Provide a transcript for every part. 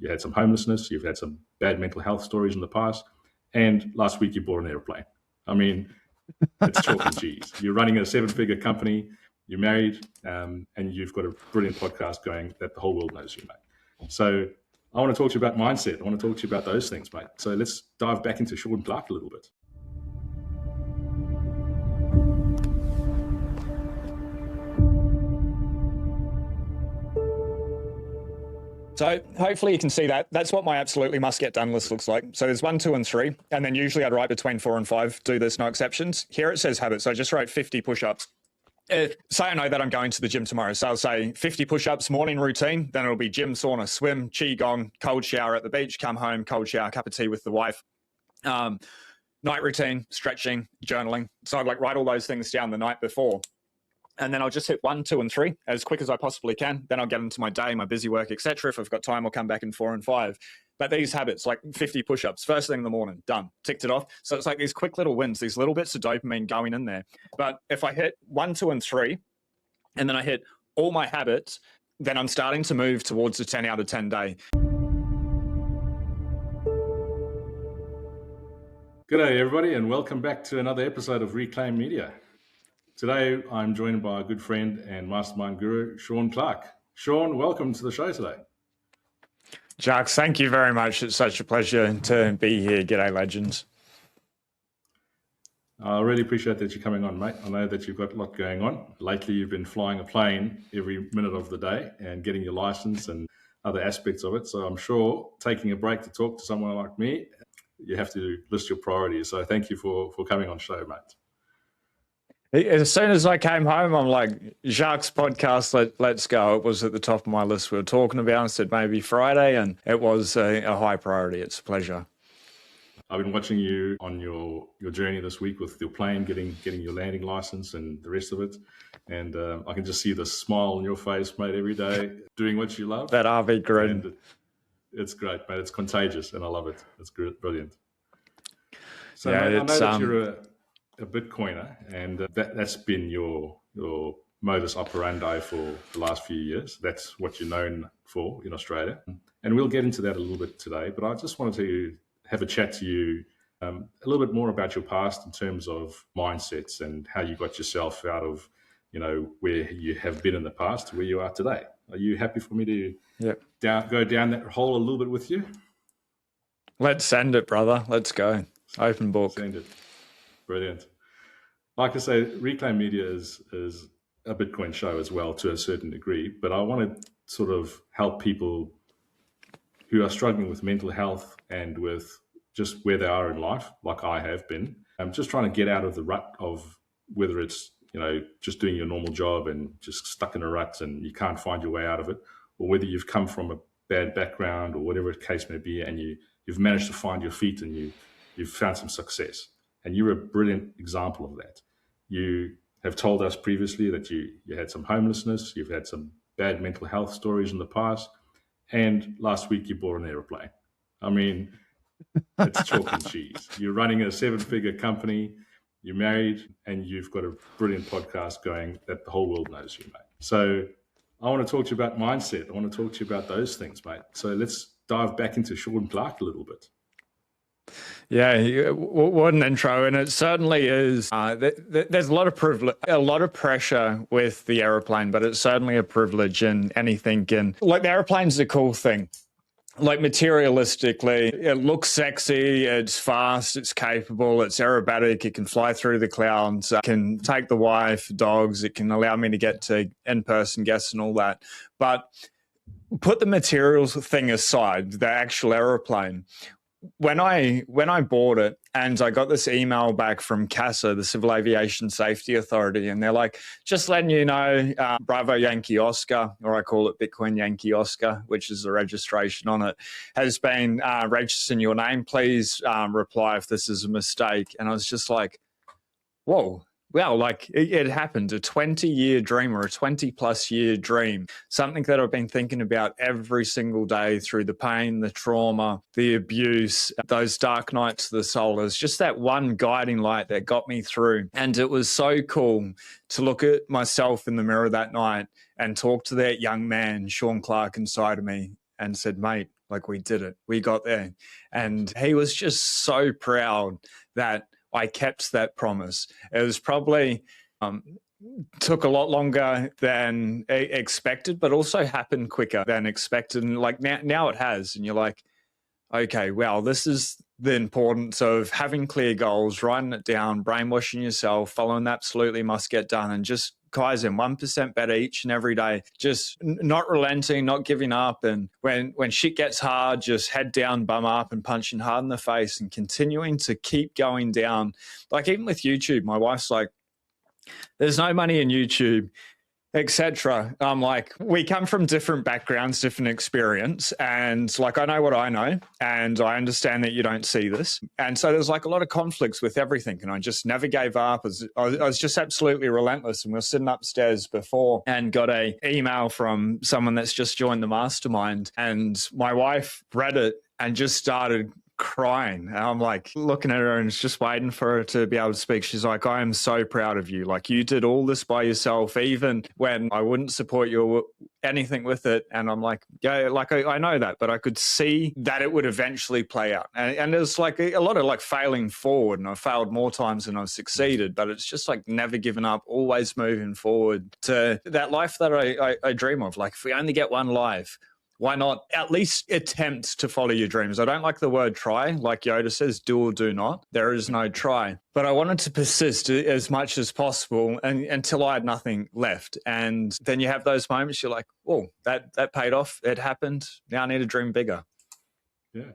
you had some homelessness, you've had some bad mental health stories in the past, and last week you bought an airplane. I mean, it's chalk and cheese. You're running a 7-figure company, you're married, and you've got a brilliant podcast going that the whole world knows you, mate. So I want to talk to you about mindset. I want to talk to you about those things, mate. So let's dive back into Sean Clarke a little bit. So hopefully you can see that. That's what my absolutely must get done list looks like. So there's 1, 2, and 3. And then usually I'd write between 4 and 5, do this, no exceptions. Here it says habits. So I just wrote 50 push-ups. Say I know that I'm going to the gym tomorrow. So I'll say 50 push-ups, morning routine. Then it'll be gym, sauna, swim, qigong, cold shower at the beach, come home, cold shower, cup of tea with the wife. Night routine, stretching, journaling. So I'd write all those things down the night before. And then I'll just hit 1, 2, and 3 as quick as I possibly can. Then I'll get into my day, my busy work, etc. If I've got time, I'll come back in 4 and 5. But these habits, like 50 push-ups, first thing in the morning, done, ticked it off. So it's like these quick little wins, these little bits of dopamine going in there. But if I hit 1, 2, and 3, and then I hit all my habits, then I'm starting to move towards a 10 out of 10 day. G'day, everybody, and welcome back to another episode of Reclaim Media. Today, I'm joined by a good friend and mastermind guru, Sean Clarke. Sean, welcome to the show today. Jacques, thank you very much. It's such a pleasure to be here. G'day, legends. I really appreciate that you're coming on, mate. I know that you've got a lot going on. Lately, you've been flying a plane every minute of the day and getting your license and other aspects of it. So I'm sure taking a break to talk to someone like me, you have to list your priorities. So thank you for coming on show, mate. As soon as I came home, I'm like, Jacques' podcast, let's go. It was at the top of my list we were talking about. I said maybe Friday, and it was a high priority. It's a pleasure. I've been watching you on your journey this week with your plane, getting your landing license and the rest of it. And I can just see the smile on your face, mate, every day, doing what you love. That RV grin. And it's great, mate. It's contagious, and I love it. It's brilliant. So, yeah, mate, I know that you're a Bitcoiner, and that's been your modus operandi for the last few years. That's what you're known for in Australia. And we'll get into that a little bit today, but I just wanted to have a chat to you a little bit more about your past in terms of mindsets and how you got yourself out of, where you have been in the past to where you are today. Are you happy for me to go down that hole a little bit with you? Let's send it, brother. Let's go. Open book. Send it. Brilliant. Like I say, Reclaim Media is a Bitcoin show as well to a certain degree, but I want to sort of help people who are struggling with mental health and with just where they are in life, like I have been. I'm just trying to get out of the rut of whether it's, just doing your normal job and just stuck in a rut and you can't find your way out of it, or whether you've come from a bad background or whatever the case may be, and you've managed to find your feet and you've found some success. And you're a brilliant example of that. You have told us previously that you had some homelessness, you've had some bad mental health stories in the past, and last week you bought an airplane. I mean, it's chalk and cheese. You're running a 7-figure company, you're married, and you've got a brilliant podcast going that the whole world knows you, mate. So I want to talk to you about mindset. I want to talk to you about those things, mate. So let's dive back into Sean Clarke a little bit. Yeah, what an intro, and it certainly is. There's a lot of privilege, a lot of pressure with the aeroplane, but it's certainly a privilege in anything. And like the aeroplane's a cool thing. Like materialistically, it looks sexy, it's fast, it's capable, it's aerobatic, it can fly through the clouds, it can take the wife, dogs, it can allow me to get to in-person guests and all that. But put the materials thing aside, the actual aeroplane. When I bought it and I got this email back from CASA, the Civil Aviation Safety Authority, and they're like, just letting you know, Bravo Yankee Oscar, or I call it Bitcoin Yankee Oscar, which is the registration on it, has been registered in your name. Please reply if this is a mistake. And I was just like, whoa. Well, like it happened, a 20-year dream or a 20-plus year dream, something that I've been thinking about every single day through the pain, the trauma, the abuse, those dark nights of the soul. It was just that one guiding light that got me through. And it was so cool to look at myself in the mirror that night and talk to that young man, Sean Clarke, inside of me and said, mate, Like, we did it. We got there. And he was just so proud that I kept that promise. It was probably took a lot longer than expected, but also happened quicker than expected. And like now it has. And you're like, okay, well, this is the importance of having clear goals, writing it down, brainwashing yourself, following the absolutely must get done, and just Kaizen 1% better each and every day. Just not relenting, not giving up. And when shit gets hard, just head down, bum up, and punching hard in the face and continuing to keep going down. Like, even with YouTube, my wife's like, there's no money in YouTube, etc. I'm like, we come from different backgrounds, different experience. And like, I know what I know, and I understand that you don't see this. And so there's like a lot of conflicts with everything. And I just never gave up. I was just absolutely relentless. And we were sitting upstairs before and got a email from someone that's just joined the mastermind. And my wife read it and just started crying. And I'm like looking at her and just waiting for her to be able to speak. She's like, I am so proud of you. Like, you did all this by yourself, even when I wouldn't support you or anything with it. And I'm like, yeah, like I know that, but I could see that it would eventually play out. And there's like a lot of like failing forward, and I failed more times than I've succeeded, but it's just like never giving up, always moving forward to that life that I dream of. Like, if we only get one life, why not at least attempt to follow your dreams? I don't like the word try. Like Yoda says, do or do not. There is no try. But I wanted to persist as much as possible until I had nothing left. And then you have those moments, you're like, oh, that paid off. It happened. Now I need to dream bigger. Yeah.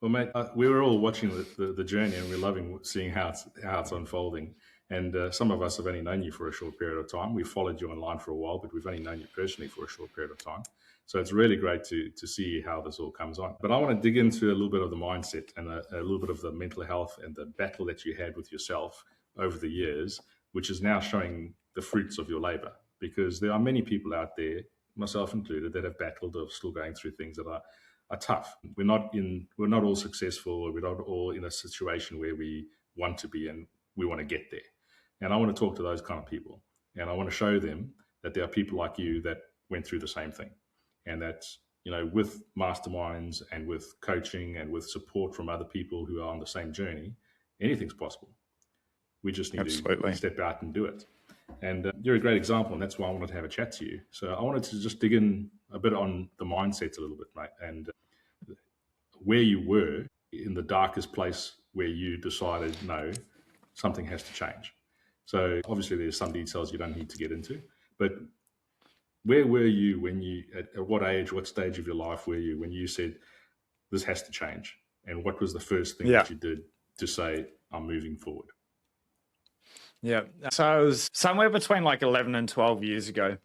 Well, mate, we were all watching the journey, and we're loving seeing how it's unfolding. And some of us have only known you for a short period of time. We've followed you online for a while, but we've only known you personally for a short period of time. So it's really great to see how this all comes on. But I want to dig into a little bit of the mindset and a little bit of the mental health and the battle that you had with yourself over the years, which is now showing the fruits of your labor. Because there are many people out there, myself included, that have battled or still going through things that are tough. We're not all successful, or we're not all in a situation where we want to be and we want to get there. And I want to talk to those kind of people, and I want to show them that there are people like you that went through the same thing. And that, with masterminds and with coaching and with support from other people who are on the same journey, anything's possible. We just need to step out and do it. And you're a great example, and that's why I wanted to have a chat to you. So I wanted to just dig in a bit on the mindset a little bit, mate, and where you were in the darkest place where you decided, no, something has to change. So obviously there's some details you don't need to get into, but where were you when you, at what age, what stage of your life were you when you said, this has to change? And what was the first thing that you did to say, I'm moving forward? Yeah. So it was somewhere between like 11 and 12 years ago,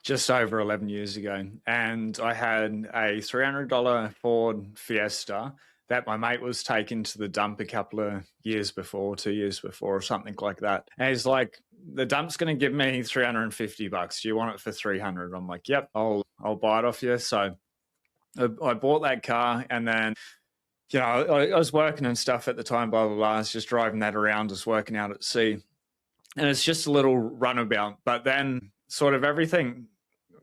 just over 11 years ago. And I had a $300 Ford Fiesta that my mate was taking to the dump a couple of years before, 2 years before, or something like that. And he's like, the dump's going to give me $350. Do you want it for $300? I'm like, yep, I'll buy it off you. So I bought that car, and then, I was working and stuff at the time, blah, blah, blah. I was just driving that around, just working out at sea. And it's just a little runabout. But then sort of everything,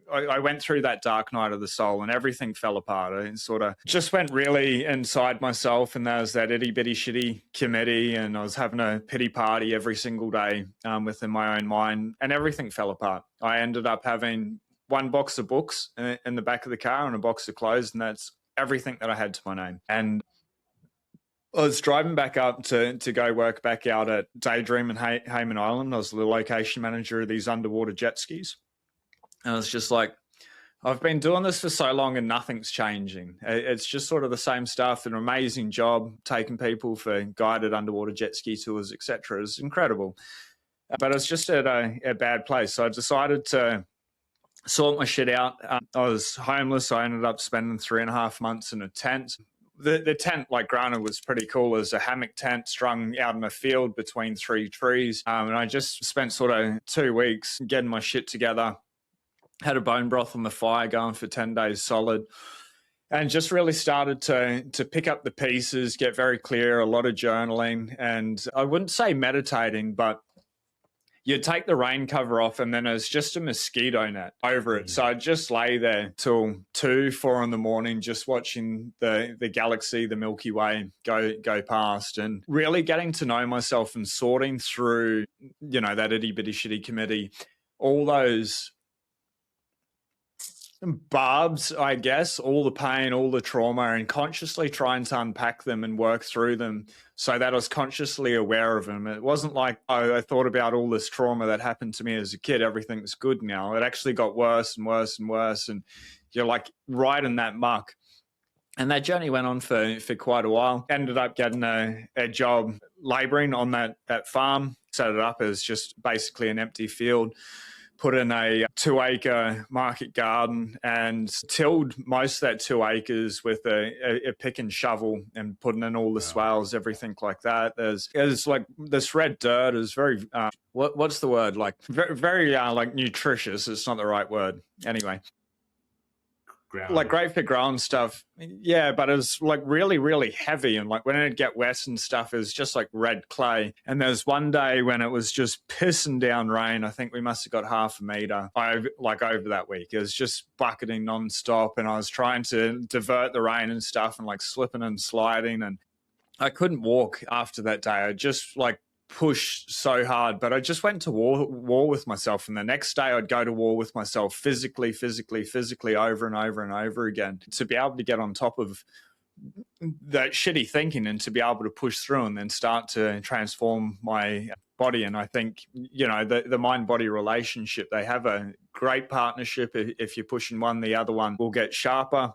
I went through that dark night of the soul, and everything fell apart. I sort of just went really inside myself, and there was that itty bitty shitty committee, and I was having a pity party every single day within my own mind, and everything fell apart. I ended up having one box of books in the back of the car and a box of clothes, and that's everything that I had to my name. And I was driving back up to go work back out at Daydream in Hayman Island. I was the location manager of these underwater jet skis. And I was just like, I've been doing this for so long and nothing's changing. It's just sort of the same stuff. An amazing job taking people for guided underwater jet ski tours, etc. It's incredible. But it's just at a bad place. So I decided to sort my shit out. I was homeless. I ended up spending 3.5 months in a tent. The tent, like granted, was pretty cool. It was a hammock tent strung out in a field between 3 trees. And I just spent sort of 2 weeks getting my shit together. Had a bone broth on the fire going for 10 days solid, and just really started to pick up the pieces, get very clear, a lot of journaling. And I wouldn't say meditating, but, you'd take the rain cover off and then there's just a mosquito net over it. So I'd just lay there till 2, 4 in the morning, just watching the galaxy, the Milky Way go past, and really getting to know myself and sorting through, that itty bitty shitty committee, all those barbs, I guess, all the pain, all the trauma, and consciously trying to unpack them and work through them so that I was consciously aware of them. It wasn't like, oh, I thought about all this trauma that happened to me as a kid, everything's good now. It actually got worse and worse and worse, and you're like right in that muck. And that journey went on for quite a while. Ended up getting a job labouring on that farm, set it up as just basically an empty field, put in a 2-acre market garden and tilled most of that 2 acres with a pick and shovel and putting in all the swales, everything like that. There's like this red dirt is very, what's the word? Like very like nutritious. It's not the right word. Anyway. Like great for growing stuff. Yeah, but it's like really, really heavy. And like when it'd get wet and stuff, it was just like red clay. And there's one day when it was just pissing down rain. I think we must have got half a meter over that week. It was just bucketing nonstop. And I was trying to divert the rain and stuff and like slipping and sliding. And I couldn't walk after that day. I just like pushed so hard, but I just went to war with myself. And the next day I'd go to war with myself physically over and over and over again to be able to get on top of that shitty thinking and to be able to push through and then start to transform my body. And I think, the mind-body relationship, they have a great partnership. If you're pushing one, the other one will get sharper.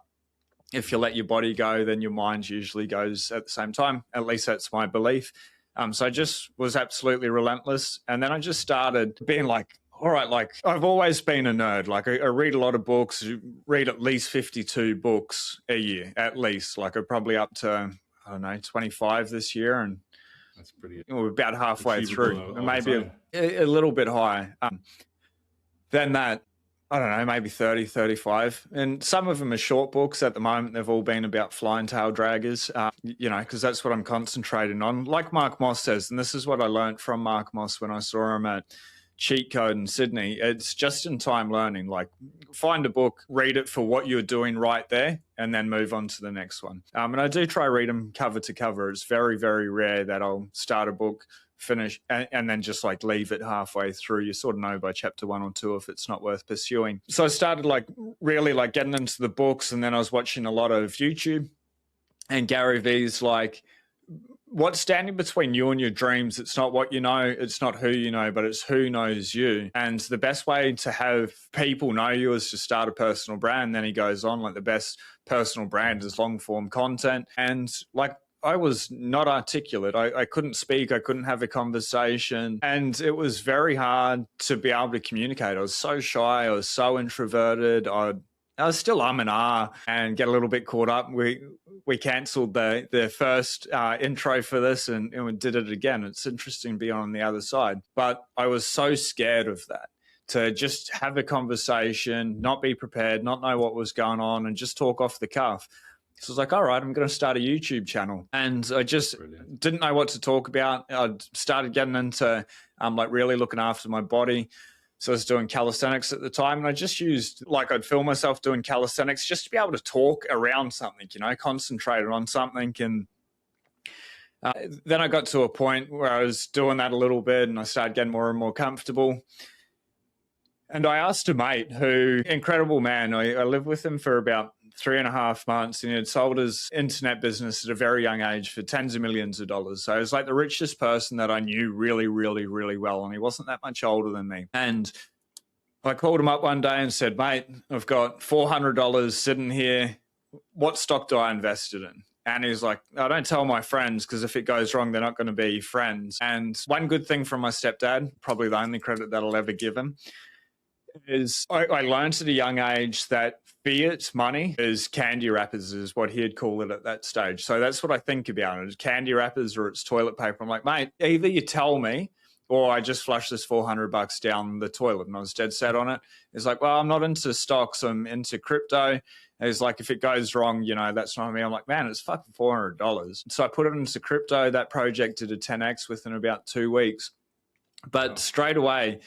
If you let your body go, then your mind usually goes at the same time. At least that's my belief. So I just was absolutely relentless. And then I just started being like, all right, like I've always been a nerd. Like I read a lot of books, read at least 52 books a year, at least. Like I'm probably up to, 25 this year. And that's pretty. We're about halfway through, and maybe a little bit higher. Then that, I don't know, maybe 30, 35. And some of them are short books at the moment. They've all been about flying tail draggers, because that's what I'm concentrating on. Like Mark Moss says, and this is what I learned from Mark Moss when I saw him at Cheat Code in Sydney. It's just in time learning. Like find a book, read it for what you're doing right there, and then move on to the next one. And I do try read them cover to cover. It's very, very rare that I'll start a book, finish, and then just like leave it halfway through. You sort of know by chapter 1 or 2 if it's not worth pursuing. So I started like really like getting into the books, and then I was watching a lot of YouTube, and Gary Vee's like, what's standing between you and your dreams? It's not what you know, it's not who you know, but it's who knows you. And the best way to have people know you is to start a personal brand. Then he goes on, like the best personal brand is long form content. And like I was not articulate. I couldn't speak. I couldn't have a conversation. And it was very hard to be able to communicate. I was so shy. I was so introverted. I was still and and get a little bit caught up. We cancelled the first intro for this and we did it again. It's interesting being on the other side. But I was so scared of that, to just have a conversation, not be prepared, not know what was going on, and just talk off the cuff. So I was like, all right, I'm going to start a YouTube channel. And I just didn't know what to talk about. I started getting into like really looking after my body. So I was doing calisthenics at the time, and I just used, like I'd film myself doing calisthenics just to be able to talk around something, concentrate on something. And then I got to a point where I was doing that a little bit, and I started getting more and more comfortable. And I asked a mate who, incredible man, I lived with him for about 3.5 months, and he had sold his internet business at a very young age for tens of millions of dollars. So he was like the richest person that I knew really, really, really well. And he wasn't that much older than me. And I called him up one day and said, mate, I've got $400 sitting here. What stock do I invest it in? And he's like, I don't tell my friends, because if it goes wrong, they're not going to be friends. And one good thing from my stepdad, probably the only credit that I'll ever give him, is I learned at a young age that fiat money is candy wrappers, is what he'd call it at that stage. So that's what I think about it. It's candy wrappers or it's toilet paper. I'm like, mate, either you tell me or I just flush this $400 down the toilet. And I was dead set on it. He's like, well, I'm not into stocks, I'm into crypto. And he's like, if it goes wrong, that's not me. I'm like, man, it's fucking $400. So I put it into crypto. That project did a 10x within about 2 weeks. But straight away,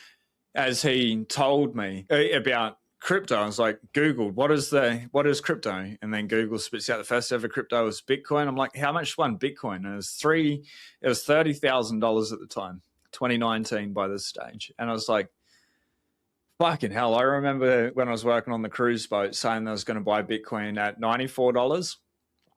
as he told me about crypto, I was like, Googled, what is crypto? And then Google spits out the first ever crypto was Bitcoin. I'm like, how much one Bitcoin? And it was $30,000 at the time, 2019 by this stage. And I was like, fucking hell. I remember when I was working on the cruise boat saying I was going to buy Bitcoin at $94.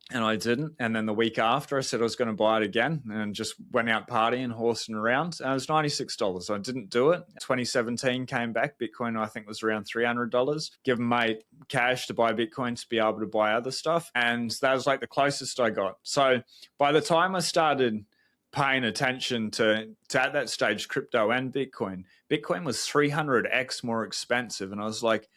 And I didn't. And then the week after, I said I was going to buy it again and just went out partying, horsing around. And it was $96. I didn't do it. 2017 came back. Bitcoin, I think, was around $300. Give mate cash to buy Bitcoin to be able to buy other stuff. And that was like the closest I got. So by the time I started paying attention to at that stage, crypto and Bitcoin was 300x more expensive. And I was like,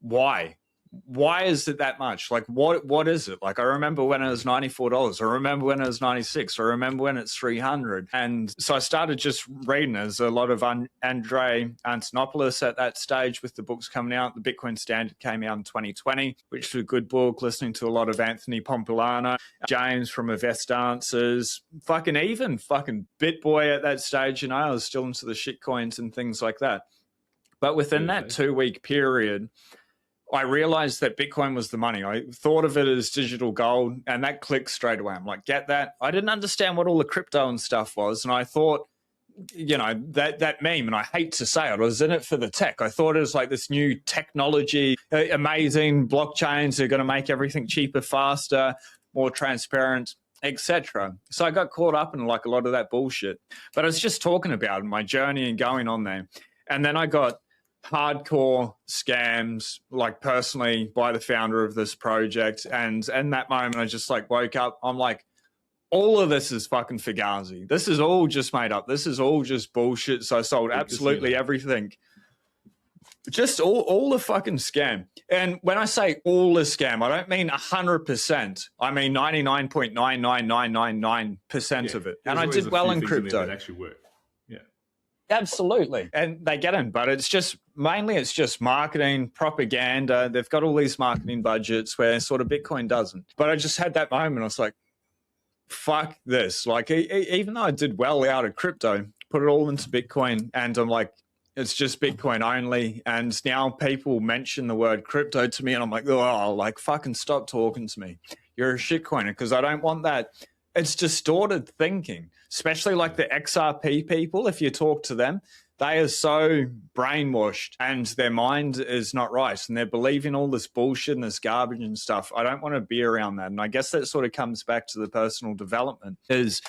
why? Why is it that much? Like, what is it? Like, I remember when it was $94. I remember when it was 96. I remember when it's 300. And so I started just reading. There's a lot of Andrei Antonopoulos at that stage with the books coming out. The Bitcoin Standard came out in 2020, which was a good book, listening to a lot of Anthony Pompilano, James from Avest Answers, fucking BitBoy at that stage. You know, I was still into the shit coins and things like that. But within that 2-week period, I realized that Bitcoin was the money. I thought of it as digital gold, and that clicked straight away. I'm like, get that? I didn't understand what all the crypto and stuff was, and I thought, you know, that meme, and I hate to say it, I was in it for the tech. I thought it was like this new technology, amazing blockchains are going to make everything cheaper, faster, more transparent, etc. So I got caught up in like a lot of that bullshit. But I was just talking about my journey and going on there. And then I got hardcore scams, like personally by the founder of this project. And in that moment, I just like woke up. I'm like, all of this is fucking fugazi. This is all just made up. This is all just bullshit. So I sold absolutely everything. Just all the fucking scam. And when I say all the scam, I don't mean 100%. I mean 99.99999% of it. And I did well in crypto. That actually work. Absolutely. And they get in, but it's just marketing, propaganda. They've got all these marketing budgets where sort of Bitcoin doesn't. But I just had that moment. I was like, fuck this. Like, even though I did well out of crypto, put it all into Bitcoin, and I'm like, it's just Bitcoin only. And now people mention the word crypto to me, and I'm like, oh, like, fucking stop talking to me. You're a shitcoiner, because I don't want that. It's distorted thinking, especially like the XRP people. If you talk to them, they are so brainwashed and their mind is not right. And they're believing all this bullshit and this garbage and stuff. I don't want to be around that. And I guess that sort of comes back to the personal development is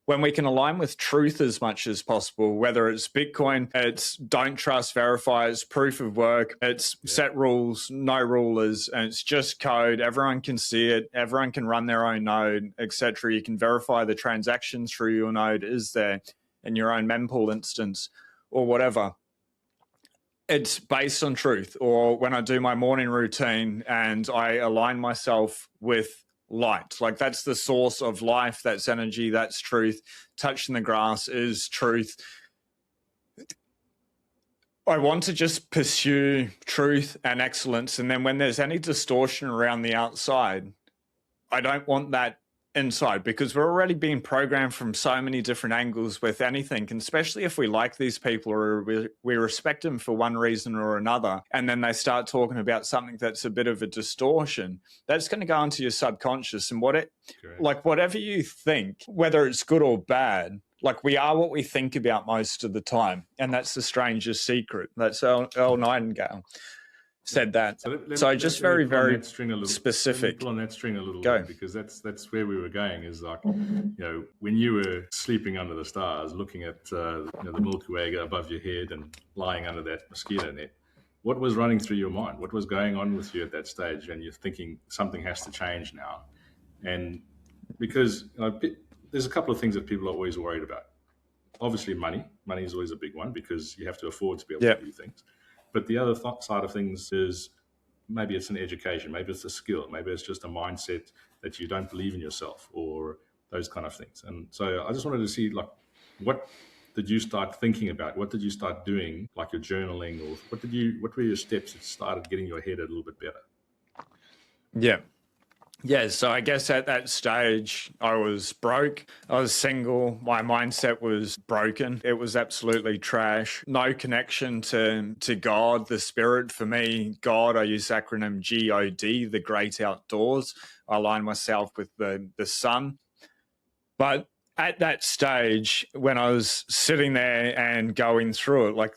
when we can align with truth as much as possible, whether it's Bitcoin, it's don't trust, verify, it's proof of work, it's set rules, no rulers, and it's just code. Everyone can see it. Everyone can run their own node, etc. You can verify the transactions through your node is there in your own mempool instance or whatever. It's based on truth. Or when I do my morning routine and I align myself with light, like that's the source of life, that's energy, that's truth. Touching the grass is truth. I want to just pursue truth and excellence, and then when there's any distortion around the outside, I don't want that inside, because we're already being programmed from so many different angles with anything, and especially if we like these people or we respect them for one reason or another, and then they start talking about something that's a bit of a distortion, that's going to go into your subconscious. And like whatever you think, whether it's good or bad, like we are what we think about most of the time, and that's the strangest secret. That's Earl Nightingale said that. So just very specific. Pull on that string a little bit, because that's where we were going. Is like, you know, when you were sleeping under the stars, looking at the Milky Way above your head and lying under that mosquito net, what was running through your mind? What was going on with you at that stage? And you're thinking something has to change now, and because there's a couple of things that people are always worried about. Obviously, money. Money is always a big one, because you have to afford to be able to do things. But the other side of things is maybe it's an education, maybe it's a skill, maybe it's just a mindset that you don't believe in yourself, or those kind of things. And so I just wanted to see, like, what did you start thinking about? What did you start doing, like your journaling, or what were your steps that started getting your head a little bit better? Yeah. Yeah, so I guess at that stage, I was broke. I was single. My mindset was broken. It was absolutely trash. No connection to God, the spirit. For me, God, I use the acronym GOD, the great outdoors. I align myself with the sun. But at that stage, when I was sitting there and going through it, like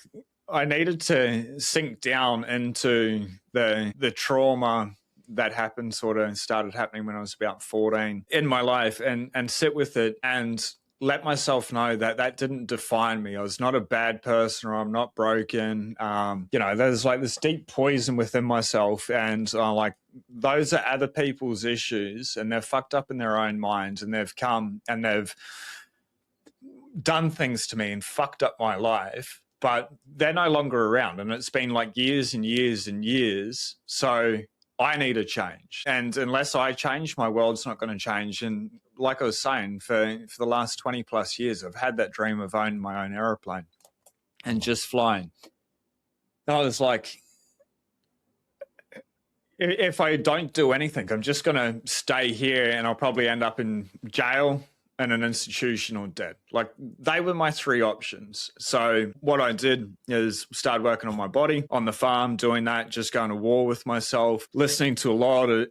I needed to sink down into the trauma that happened, sort of started happening when I was about 14 in my life, and sit with it and let myself know that that didn't define me. I was not a bad person, or I'm not broken. There's like this deep poison within myself, and like those are other people's issues, and they're fucked up in their own minds, and they've come and they've done things to me and fucked up my life, but they're no longer around. And it's been like years and years and years. So I need a change. And unless I change, my world's not going to change. And like I was saying, for the last 20 plus years, I've had that dream of owning my own aeroplane and just flying. And I was like, if I don't do anything, I'm just going to stay here and I'll probably end up in jail and an institution or dead. Like, they were my three options. So what I did is start working on my body on the farm, doing that, just going to war with myself, listening to a lot of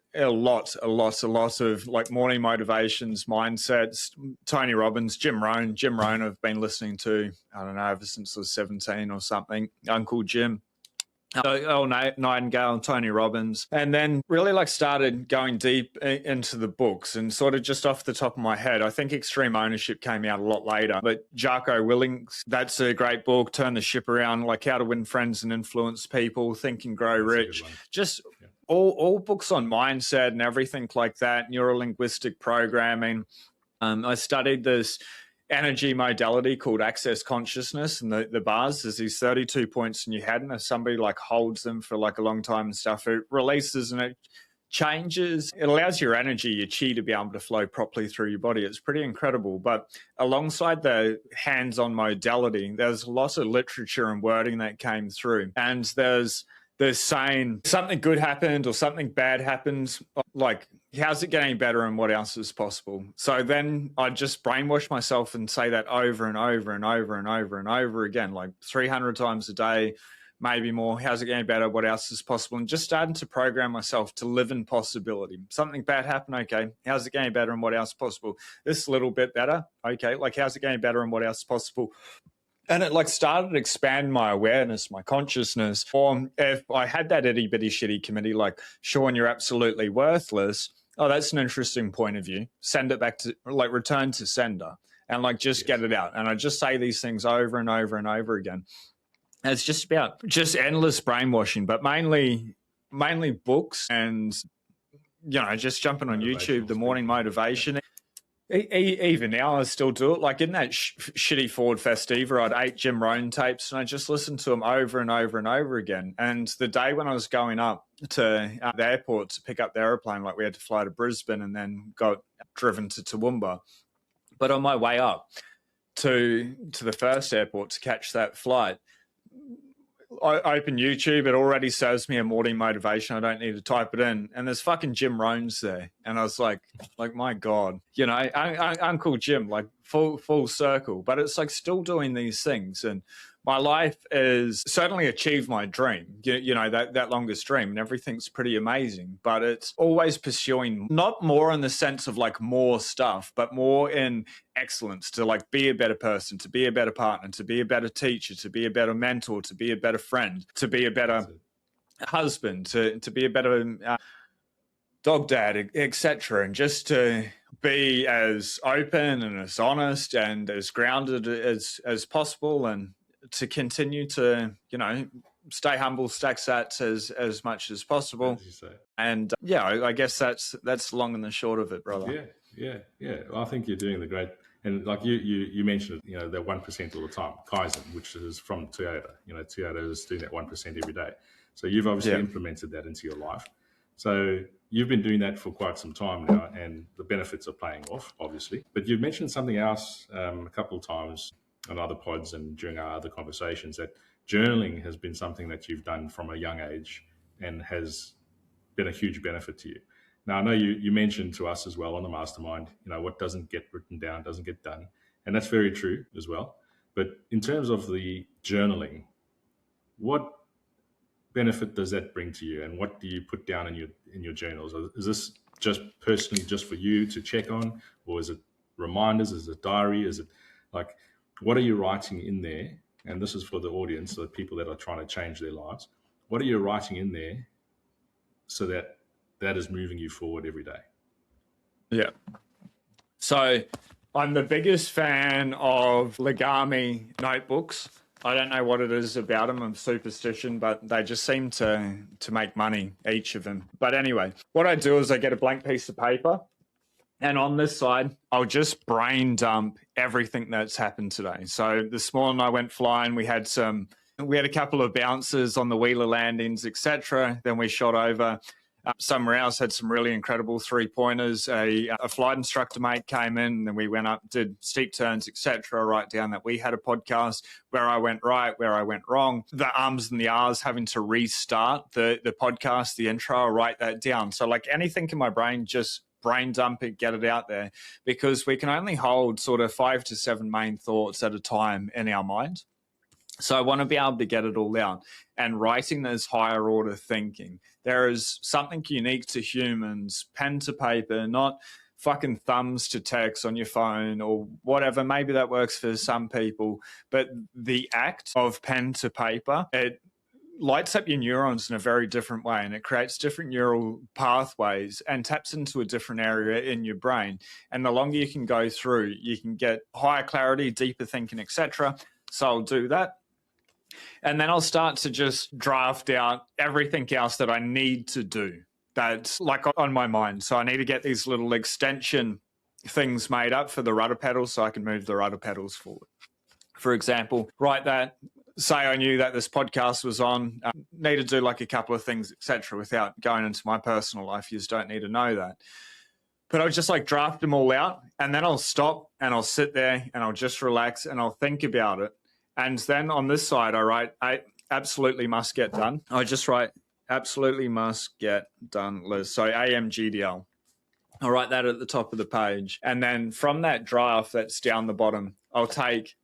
like morning motivations, mindsets, Tony Robbins, Jim Rohn I've been listening to, I don't know, ever since I was 17 or something, Uncle Jim. Nightingale, Tony Robbins, and then really like started going deep into the books. And sort of just off the top of my head, I think Extreme Ownership came out a lot later, but Jocko Willink, that's a great book. Turn the Ship Around, like How to Win Friends and Influence People, Think and Grow Rich. Just all books on mindset and everything like that, neuro-linguistic programming. I studied this energy modality called access consciousness, and the bars, there's these 32 points in your head, and if somebody like holds them for like a long time and stuff, it releases and it changes, it allows your energy, your chi, to be able to flow properly through your body. It's pretty incredible. But alongside the hands-on modality, there's lots of literature and wording that came through, and there's saying something good happened or something bad happens, like, how's it getting better and what else is possible? So then I just brainwash myself and say that over and over and over and over and over again, like 300 times a day, maybe more. How's it getting better? What else is possible? And just starting to program myself to live in possibility. Something bad happened. Okay. How's it getting better and what else is possible? This little bit better. Okay. Like, how's it getting better and what else is possible? And it like started to expand my awareness, my consciousness. Or if I had that itty bitty shitty committee, like, Sean, you're absolutely worthless. Oh, that's an interesting point of view. Send it back to, like, return to sender, and like just get it out. And I just say these things over and over and over again. And it's just about just endless brainwashing, but mainly books and, just jumping on YouTube, the morning motivation. Even now, I still do it. Like in that shitty Ford Festiva, I'd 8 Jim Rohn tapes, and I just listened to them over and over and over again. And the day when I was going up to the airport to pick up the aeroplane, like we had to fly to Brisbane and then got driven to Toowoomba. But on my way up to the first airport to catch that flight, I open YouTube, it already serves me a morning motivation. I don't need to type it in. And there's fucking Jim Rohn's there. And I was like, my God, Uncle Jim, like full circle. But it's like still doing these things. And my life is certainly achieved my dream, that longest dream, and everything's pretty amazing. But it's always pursuing not more in the sense of like more stuff, but more in excellence, to like be a better person, to be a better partner, to be a better teacher, to be a better mentor, to be a better friend, to be a better husband, to be a better dog dad, etc. And just to be as open and as honest and as grounded as possible, and to continue to, stay humble, stack sats as much as possible. And I guess that's long and the short of it, brother. Yeah. Well, I think you're doing the great. And like you mentioned, that 1% all the time, Kaizen, which is from Toyota. Toyota is doing that 1% every day. So you've obviously implemented that into your life. So you've been doing that for quite some time now, and the benefits are paying off, obviously. But you've mentioned something else a couple of times on other pods and during our other conversations, that journaling has been something that you've done from a young age and has been a huge benefit to you. Now, I know you mentioned to us as well on the mastermind, what doesn't get written down doesn't get done. And that's very true as well. But in terms of the journaling, what benefit does that bring to you? And what do you put down in your journals? Is this just personally just for you to check on? Or is it reminders? Is it a diary? Is it like, what are you writing in there? And this is for the audience, the people that are trying to change their lives. What are you writing in there so that is moving you forward every day? Yeah. So I'm the biggest fan of Legami notebooks. I don't know what it is about them, of superstition, but they just seem to make money, each of them. But anyway, what I do is I get a blank piece of paper, and on this side, I'll just brain dump everything that's happened today. So this morning I went flying. We had a couple of bounces on the wheeler landings, etc. Then we shot over. Somewhere else had some really incredible 3-pointers. A flight instructor mate came in, and then we went up, did steep turns, etc. Right down that we had a podcast where I went right, where I went wrong. The ums and the ahs, having to restart the podcast, the intro, write that down. So like anything in my brain, just brain dump it, get it out there, because we can only hold sort of 5 to 7 main thoughts at a time in our mind. So I want to be able to get it all out. And writing is higher order thinking. There is something unique to humans, pen to paper, not fucking thumbs to text on your phone or whatever. Maybe that works for some people. But the act of pen to paper, it lights up your neurons in a very different way, and it creates different neural pathways and taps into a different area in your brain. And the longer you can go through, you can get higher clarity, deeper thinking, etc. So I'll do that. And then I'll start to just draft out everything else that I need to do that's like on my mind. So I need to get these little extension things made up for the rudder pedals so I can move the rudder pedals forward. For example, say I knew that this podcast was on, need to do like a couple of things, etc., without going into my personal life. You just don't need to know that. But I'll just like draft them all out, and then I'll stop and I'll sit there and I'll just relax and I'll think about it. And then on this side, I write, I absolutely must get done. I just write, absolutely must get done, Liz. So AMGDL. I'll write that at the top of the page. And then from that draft that's down the bottom, I'll take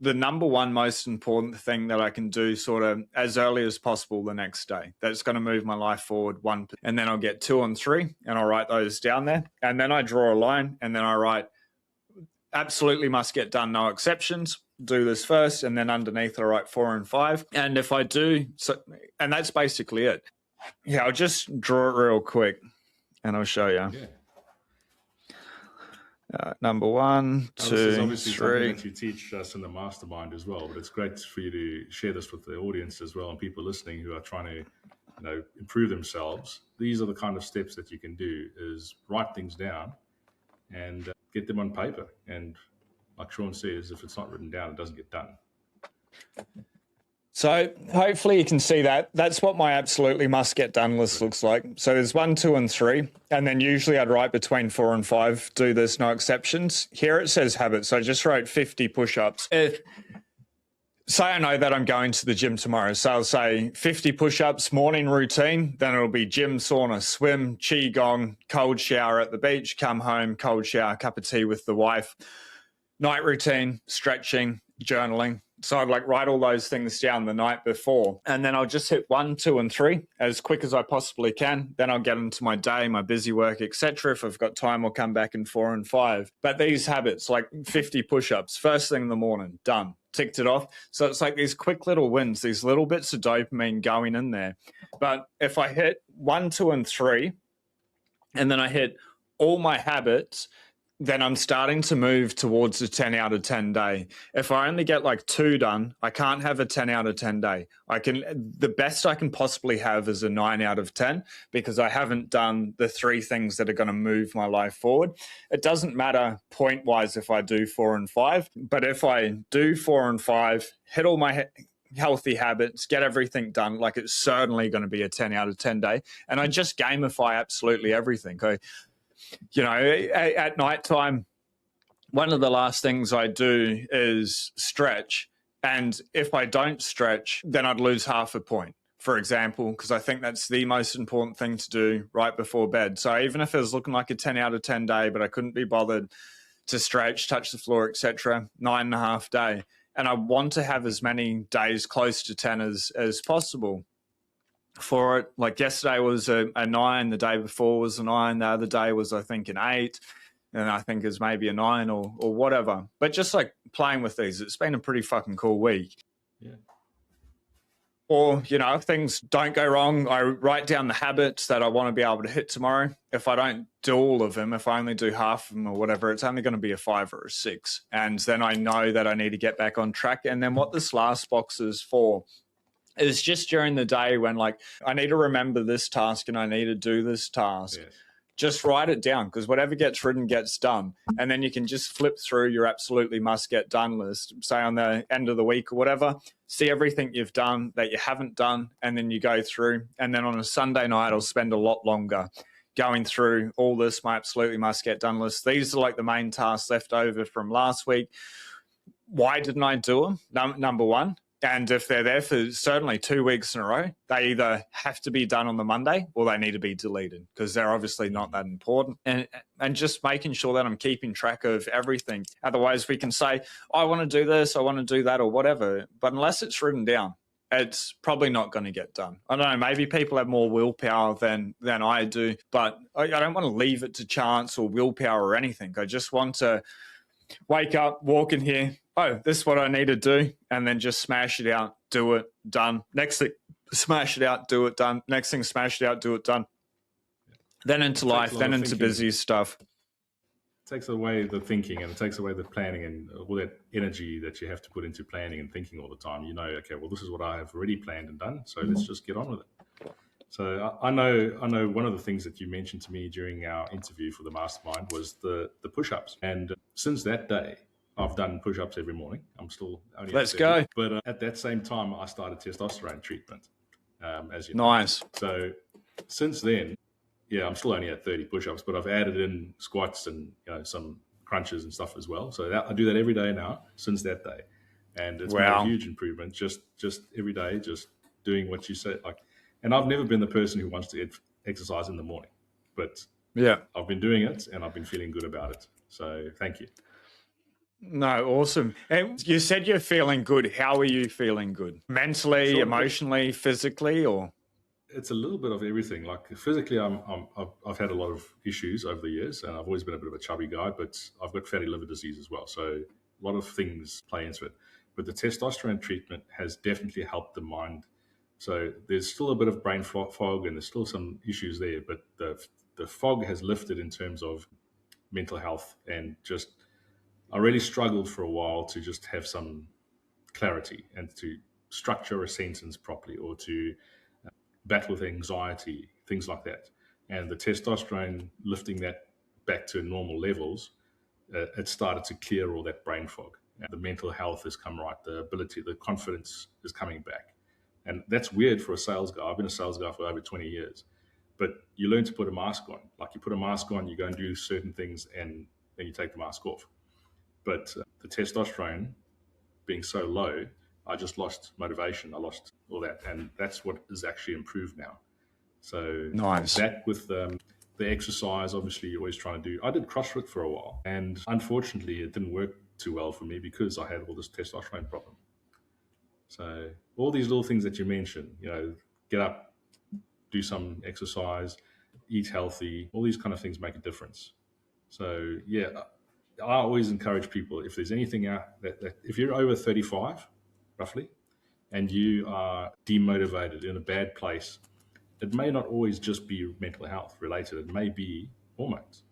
the number one most important thing that I can do sort of as early as possible the next day. That's going to move my life forward one. And then I'll get 2 and 3, and I'll write those down there. And then I draw a line, and then I write, absolutely must get done, no exceptions. Do this first, and then underneath I write 4 and 5. And if I do, and that's basically it. Yeah, I'll just draw it real quick, and I'll show you. Yeah. Number 1, 2, this is obviously 3. something that you teach us in the mastermind as well, but it's great for you to share this with the audience as well, and people listening who are trying to improve themselves. These are the kind of steps that you can do, is write things down and get them on paper. And like Sean says, if it's not written down, it doesn't get done. So hopefully you can see that. That's what my absolutely must get done list looks like. So there's 1, 2, and 3. And then usually I'd write between 4 and 5, do this, no exceptions. Here it says habits. So I just wrote 50 push-ups. Say I know that I'm going to the gym tomorrow. So I'll say 50 push-ups, morning routine. Then it'll be gym, sauna, swim, qigong, cold shower at the beach, come home, cold shower, cup of tea with the wife, night routine, stretching, journaling. So I'd like write all those things down the night before, and then I'll just hit 1, 2, and 3 as quick as I possibly can. Then I'll get into my day, my busy work, etc. If I've got time, I'll come back in 4 and 5. But these habits, like 50 push-ups, first thing in the morning, done, ticked it off. So it's like these quick little wins, these little bits of dopamine going in there. But if I hit 1, 2, and 3, and then I hit all my habits, then I'm starting to move towards a 10 out of 10 day. If I only get like 2 done, I can't have a 10 out of 10 day. The best I can possibly have is a 9 out of 10, because I haven't done the 3 things that are going to move my life forward. It doesn't matter point wise if I do 4 and 5, but if I do 4 and 5, hit all my healthy habits, get everything done, like it's certainly going to be a 10 out of 10 day. And I just gamify absolutely everything. At nighttime, one of the last things I do is stretch. And if I don't stretch, then I'd lose half a point. for example, because I think that's the most important thing to do right before bed. So even if it was looking like a 10 out of 10 day, but I couldn't be bothered to stretch, touch the floor, etc., 9.5 day. And I want to have as many days close to 10 as possible for it. Like yesterday was a 9, the day before was a 9, the other day was, I think, an 8, and I think it's maybe a 9 or whatever. But just like playing with these, it's been a pretty fucking cool week. Yeah. Or, you know, if things don't go wrong, I write down the habits that I want to be able to hit tomorrow. If I don't do all of them, if I only do half of them or whatever, it's only going to be a 5 or a 6. And then I know that I need to get back on track. And then what this last box is for is just during the day when, like, I need to remember this task and I need to do this task. Yes. Just write it down, because whatever gets written gets done. And then you can just flip through your absolutely must get done list, say on the end of the week or whatever, see everything you've done that you haven't done, and then you go through. And then on a Sunday night, I'll spend a lot longer going through all this, my absolutely must get done list. These are like the main tasks left over from last week. Why didn't I do them? Number one. And if they're there for certainly 2 weeks in a row, they either have to be done on the Monday or they need to be deleted, because they're obviously not that important. And just making sure that I'm keeping track of everything. Otherwise, we can say, oh, I want to do this, I want to do that, or whatever. But unless it's written down, it's probably not going to get done. I don't know, maybe people have more willpower than I do, but I don't want to leave it to chance or willpower or anything. I just want to wake up, walk in here, oh, this is what I need to do, and then just smash it out, do it, done. Next thing, smash it out, do it, done. Next thing, smash it out, do it, done. Then into life, then into busy stuff. It takes away the thinking, and it takes away the planning and all that energy that you have to put into planning and thinking all the time. You know, okay, well, this is what I have already planned and done, so let's just get on with it. So I know one of the things that you mentioned to me during our interview for the Mastermind was the push-ups. And since that day, I've done push-ups every morning. I'm still only Let's go. But at that same time, I started testosterone treatment, as you know. Nice. So since then, yeah, I'm still only at 30 push-ups, but I've added in squats and some crunches and stuff as well. So I do that every day now since that day, and it's been a huge improvement. Just every day, just doing what you said. And I've never been the person who wants to exercise in the morning, but yeah, I've been doing it and I've been feeling good about it. So thank you. No, awesome. And you said you're feeling good. How are you feeling good? Mentally, emotionally, physically, or? It's a little bit of everything. Like physically, I've had a lot of issues over the years, and I've always been a bit of a chubby guy, but I've got fatty liver disease as well. So a lot of things play into it. But the testosterone treatment has definitely helped the mind. So there's still a bit of brain fog, and there's still some issues there, but the fog has lifted in terms of mental health, and just I really struggled for a while to just have some clarity and to structure a sentence properly, or to battle with anxiety, things like that. And the testosterone lifting that back to normal levels, it started to clear all that brain fog. And the mental health has come right, the ability, the confidence is coming back. And that's weird for a sales guy. I've been a sales guy for over 20 years. But you learn to put a mask on. Like you put a mask on, you go and do certain things, and then you take the mask off. But the testosterone being so low, I just lost motivation. I lost all that. And that's what is actually improved now. So nice. That with the exercise, obviously, you're always trying to do. I did CrossFit for a while. And unfortunately, it didn't work too well for me because I had all this testosterone problem. So all these little things that you mentioned, get up, do some exercise, eat healthy, all these kind of things make a difference. So yeah, I always encourage people, if there's anything out that if you're over 35, roughly, and you are demotivated in a bad place, it may not always just be mental health related. It may be hormones.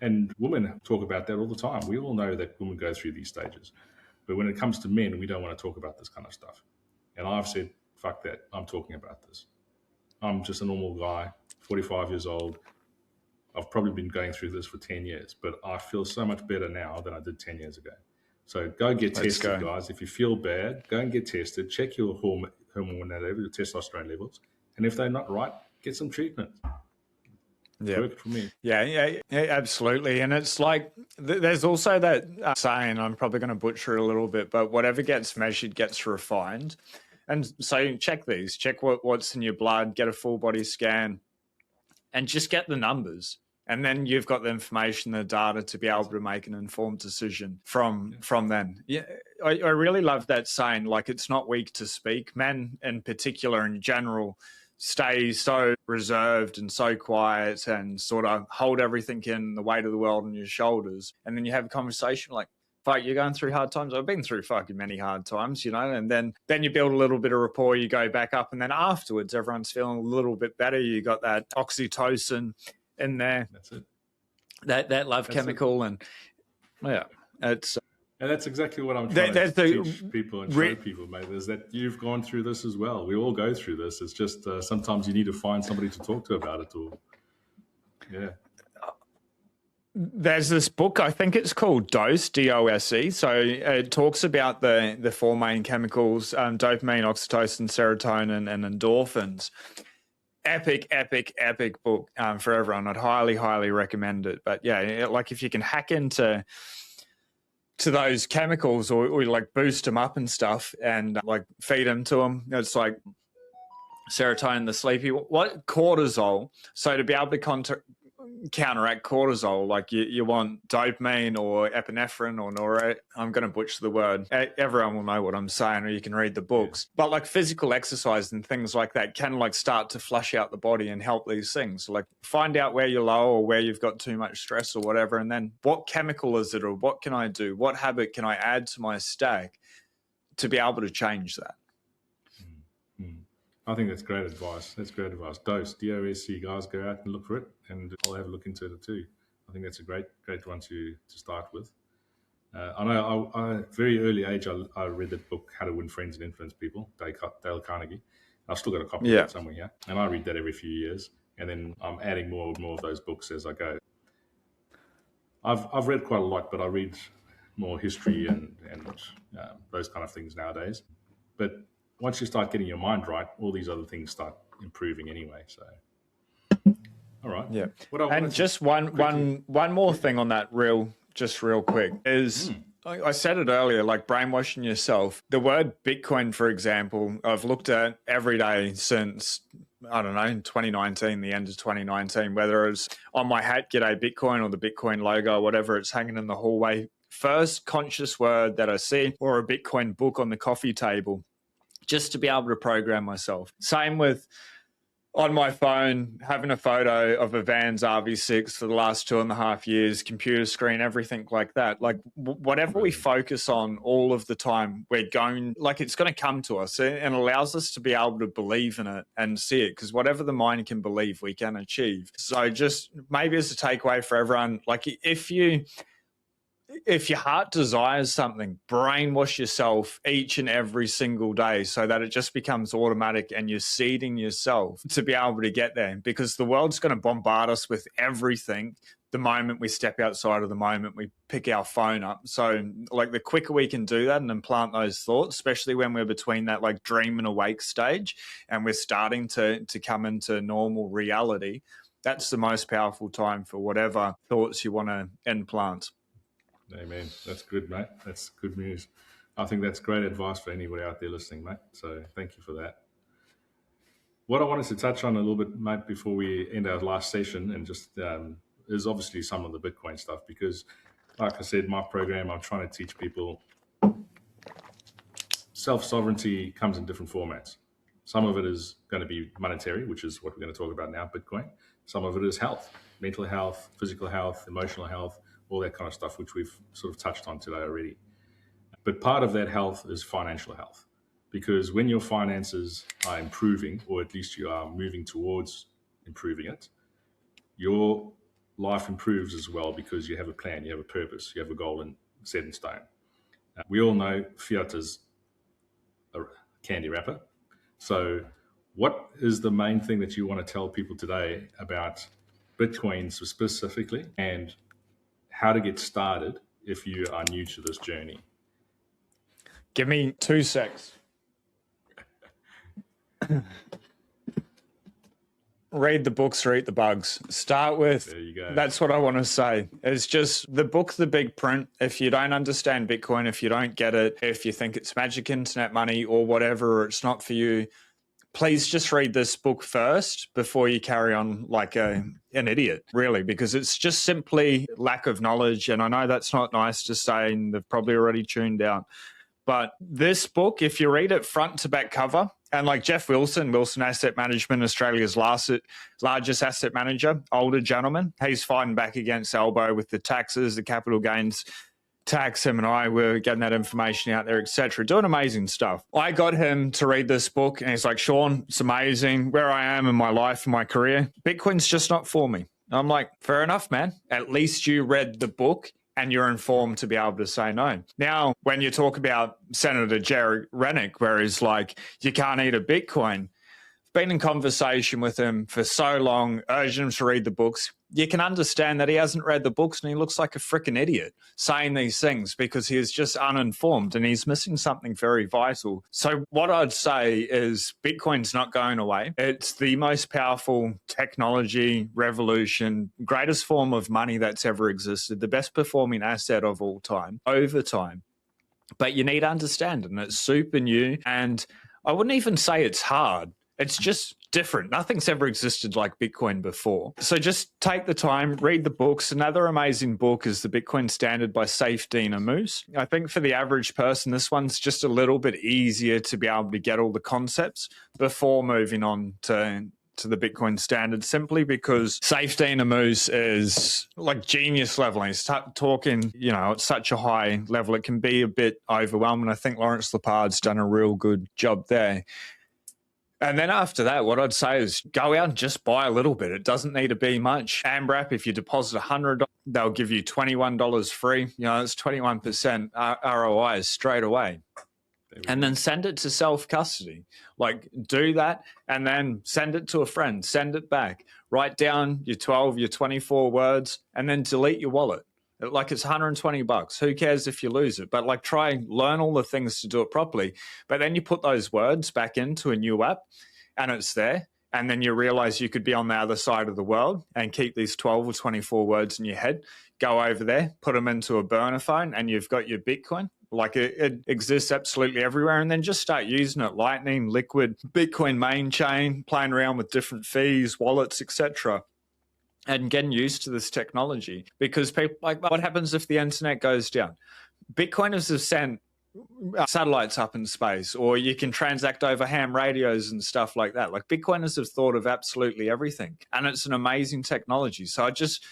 And women talk about that all the time. We all know that women go through these stages. But when it comes to men, we don't want to talk about this kind of stuff. And I've said, fuck that, I'm talking about this. I'm just a normal guy, 45 years old. I've probably been going through this for 10 years, but I feel so much better now than I did 10 years ago. So go get tested, guys. If you feel bad, go and get tested. Check your hormone level, your testosterone levels. And if they're not right, get some treatment. Yeah, worked for me. Yeah, absolutely. And it's like there's also that saying, I'm probably going to butcher it a little bit, but whatever gets measured gets refined. And so check these, check what's in your blood, get a full body scan, and just get the numbers. And then you've got the information, the data to be able to make an informed decision from then. Yeah, I really love that saying, like, it's not weak to speak. Men in particular, in general, stay so reserved and so quiet and sort of hold everything in, the weight of the world on your shoulders. And then you have a conversation like, fuck, you're going through hard times. I've been through fucking many hard times, and then you build a little bit of rapport, you go back up, and then afterwards everyone's feeling a little bit better. You got that oxytocin in there. That's it. That love chemical. And it's... And that's exactly what I'm trying to teach people and show people, mate, is that you've gone through this as well. We all go through this. It's just sometimes you need to find somebody to talk to about it. There's this book, I think it's called Dose, D-O-S-E. So it talks about the four main chemicals, dopamine, oxytocin, serotonin, and endorphins. Epic book for everyone. I'd highly recommend it. But yeah, like if you can hack into those chemicals or like boost them up and stuff and like feed them to them, it's like serotonin, the sleepy, what cortisol. So to be able to counteract cortisol, like you want dopamine or epinephrine or I'm going to butcher the word. Everyone will know what I'm saying, or you can read the books. But like physical exercise and things like that can like start to flush out the body and help these things. Like find out where you're low or where you've got too much stress or whatever, and then what chemical is it, or what can I do? What habit can I add to my stack to be able to change that? I think that's great advice. Dose, D-O-S-E, guys, go out and look for it, and I'll have a look into it too. I think that's a great one to start with. I know I very early age, I read that book, How to Win Friends and Influence People, Dale Carnegie. I've still got a copy of it somewhere here, and I read that every few years, and then I'm adding more and more of those books as I go. I've read quite a lot, but I read more history and those kind of things nowadays. But once you start getting your mind right, all these other things start improving anyway. So, all right. Yeah. And just one more thing on that real quick is I said it earlier, like brainwashing yourself. The word Bitcoin, for example, I've looked at every day since, I don't know, 2019, the end of 2019, whether it's on my hat, G'day Bitcoin, or the Bitcoin logo, or whatever, it's hanging in the hallway. First conscious word that I see, or a Bitcoin book on the coffee table, just to be able to program myself. Same with on my phone, having a photo of a Vans RV6 for the last 2.5 years, computer screen, everything like that. Like whatever we focus on all of the time, we're going, like it's going to come to us, and allows us to be able to believe in it and see it, because whatever the mind can believe, we can achieve. So just maybe as a takeaway for everyone, like if your heart desires something, brainwash yourself each and every single day so that it just becomes automatic, and you're seeding yourself to be able to get there, because the world's going to bombard us with everything the moment we step outside of the moment we pick our phone up. So like the quicker we can do that and implant those thoughts, especially when we're between that like dream and awake stage and we're starting to come into normal reality, that's the most powerful time for whatever thoughts you want to implant. Amen. That's good, mate. That's good news. I think that's great advice for anybody out there listening, mate. So thank you for that. What I wanted to touch on a little bit, mate, before we end our last session, and just is obviously some of the Bitcoin stuff, because like I said, my program, I'm trying to teach people self-sovereignty comes in different formats. Some of it is going to be monetary, which is what we're going to talk about now, Bitcoin. Some of it is health, mental health, physical health, emotional health, all that kind of stuff, which we've sort of touched on today already. But part of that health is financial health, because when your finances are improving, or at least you are moving towards improving it, your life improves as well, because you have a plan, you have a purpose, you have a goal set in stone. We all know fiat is a candy wrapper. So what is the main thing that you want to tell people today about Bitcoin specifically, and how to get started if you are new to this journey? Give me 2 secs. read the books or eat the bugs. Start with, There you go. that's what I want to say. It's just the book, the big print. If you don't understand Bitcoin, if you don't get it, if you think it's magic internet money or whatever, or it's not for you, please just read this book first before you carry on like an idiot, really, because it's just simply lack of knowledge. And I know that's not nice to say, and they've probably already tuned out. But this book, if you read it front to back cover, and like Jeff Wilson Asset Management, Australia's largest asset manager, older gentleman, he's fighting back against Albo with the taxes, the capital gains tax. Him and I were getting that information out there, etc., doing amazing stuff. I got him to read this book, and he's like, Sean, it's amazing where I am in my life and my career. Bitcoin's just not for me. I'm like, fair enough, man. At least you read the book and you're informed to be able to say no. Now, when you talk about Senator Jerry Rennick, where he's like, you can't eat a Bitcoin, I've been in conversation with him for so long, urging him to read the books. You can understand that he hasn't read the books and he looks like a freaking idiot saying these things because he is just uninformed and he's missing something very vital. So what I'd say is Bitcoin's not going away. It's the most powerful technology revolution, greatest form of money that's ever existed, the best performing asset of all time, over time. But you need to understand it, and it's super new. And I wouldn't even say it's hard. It's just different. Nothing's ever existed like Bitcoin before. So just take the time, read the books. Another amazing book is The Bitcoin Standard by Saifadean Ammous. I think for the average person, this one's just a little bit easier to be able to get all the concepts before moving on to the Bitcoin Standard, simply because Saifadean Ammous is like genius level. He's talking, at such a high level, it can be a bit overwhelming. I think Lawrence Lepard's done a real good job there. And then after that, what I'd say is go out and just buy a little bit. It doesn't need to be much. AmRap, if you deposit $100, they'll give you $21 free. It's 21% ROI straight away. And then send it to self-custody. Like, do that and then send it to a friend. Send it back. Write down your 12, your 24 words, and then delete your wallet. Like, it's $120. Who cares if you lose it? But like, try and learn all the things to do it properly. But then you put those words back into a new app and it's there. And then you realize you could be on the other side of the world and keep these 12 or 24 words in your head. Go over there, put them into a burner phone, and you've got your Bitcoin. Like, it exists absolutely everywhere. And then just start using it. Lightning, Liquid, Bitcoin main chain, playing around with different fees, wallets, etc., and getting used to this technology. Because people, like, what happens if the internet goes down? Bitcoiners have sent satellites up in space, or you can transact over ham radios and stuff like that. Like, Bitcoiners have thought of absolutely everything, and it's an amazing technology. So I just